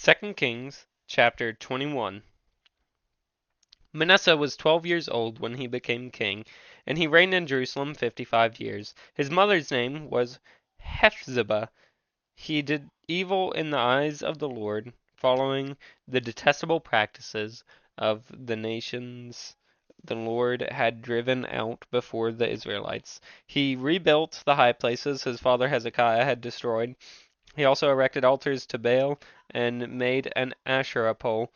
2 Kings chapter 21. Manasseh was 12 years old when he became king, and he reigned in Jerusalem 55 years. His mother's name was Hephzibah. He did evil in the eyes of the Lord, following the detestable practices of the nations the Lord had driven out before the Israelites. He rebuilt the high places his father Hezekiah had destroyed. He also erected altars to Baal and made an Asherah pole,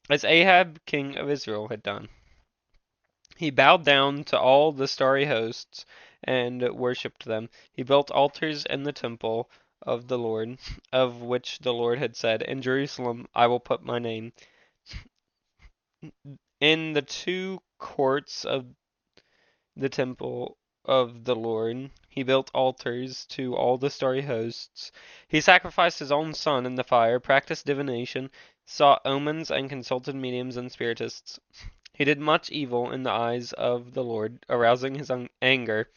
as Ahab, king of Israel, had done. He bowed down to all the starry hosts and worshipped them. He built altars in the temple of the Lord, of which the Lord had said, "In Jerusalem I will put my name." In the two courts of the temple of the Lord, he built altars to all the starry hosts. He sacrificed his own son in the fire, practiced divination, sought omens, and consulted mediums and spiritists. He did much evil in the eyes of the Lord, arousing his anger.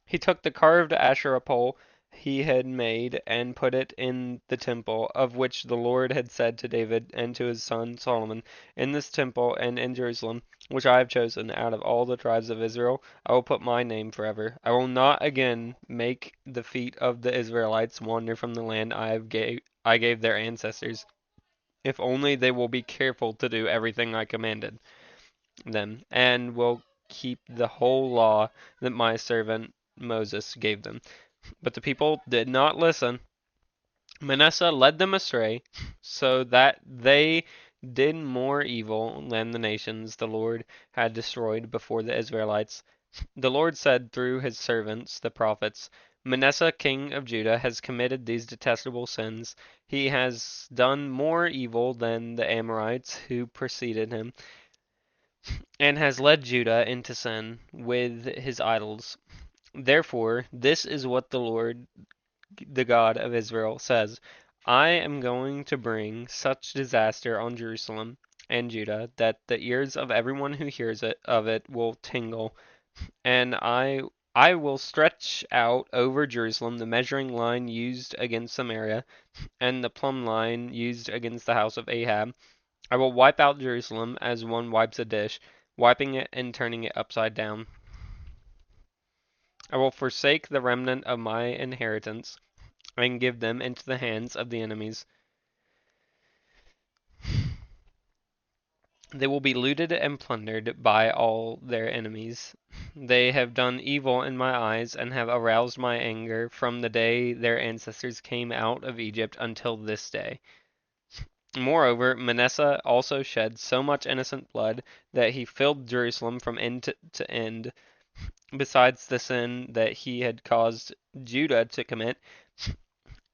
He took the carved Asherah pole he had made and put it in the temple, of which the Lord had said to David and to his son Solomon, "In this temple and in Jerusalem, which I have chosen out of all the tribes of Israel, I will put my name forever. I will not again make the feet of the Israelites wander from the land I gave their ancestors, if only they will be careful to do everything I commanded them, and will keep the whole law that my servant Moses gave them." But the people did not listen. Manasseh led them astray, so that they did more evil than the nations the Lord had destroyed before the Israelites. The Lord said through his servants, the prophets, "Manasseh, king of Judah, has committed these detestable sins. He has done more evil than the Amorites who preceded him, and has led Judah into sin with his idols. Therefore, this is what the Lord, the God of Israel, says: I am going to bring such disaster on Jerusalem and Judah that the ears of everyone who hears of it will tingle, and I will stretch out over Jerusalem the measuring line used against Samaria and the plumb line used against the house of Ahab. I will wipe out Jerusalem as one wipes a dish, wiping it and turning it upside down. I will forsake the remnant of my inheritance and give them into the hands of the enemies. They will be looted and plundered by all their enemies. They have done evil in my eyes and have aroused my anger from the day their ancestors came out of Egypt until this day. Moreover, Manasseh also shed so much innocent blood that he filled Jerusalem from end to end. Besides the sin that he had caused Judah to commit,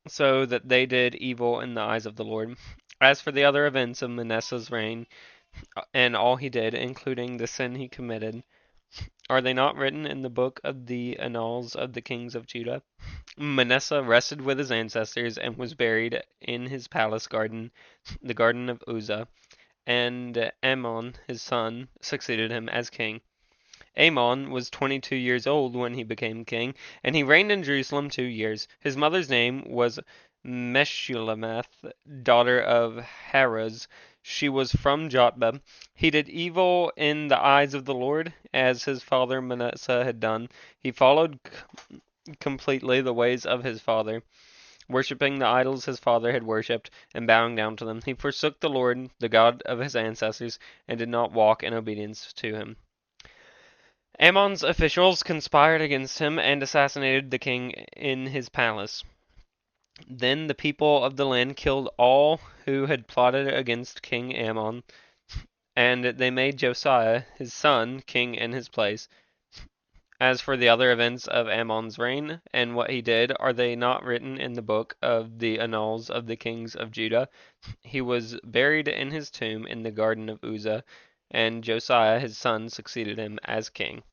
so that they did evil in the eyes of the Lord. As for the other events of Manasseh's reign, and all he did, including the sin he committed, are they not written in the book of the annals of the kings of Judah? Manasseh rested with his ancestors and was buried in his palace garden, the garden of Uzzah, and Amon, his son, succeeded him as king. Amon was 22 years old when he became king, and he reigned in Jerusalem 2 years. His mother's name was Meshullemeth, daughter of Haruz. She was from Jotbah. He did evil in the eyes of the Lord, as his father Manasseh had done. He followed completely the ways of his father, worshipping the idols his father had worshipped, and bowing down to them. He forsook the Lord, the God of his ancestors, and did not walk in obedience to him. Amon's officials conspired against him and assassinated the king in his palace. Then the people of the land killed all who had plotted against King Amon, and they made Josiah, his son, king in his place. As for the other events of Amon's reign and what he did, are they not written in the book of the annals of the kings of Judah? He was buried in his tomb in the garden of Uzzah, and Josiah his son succeeded him as king.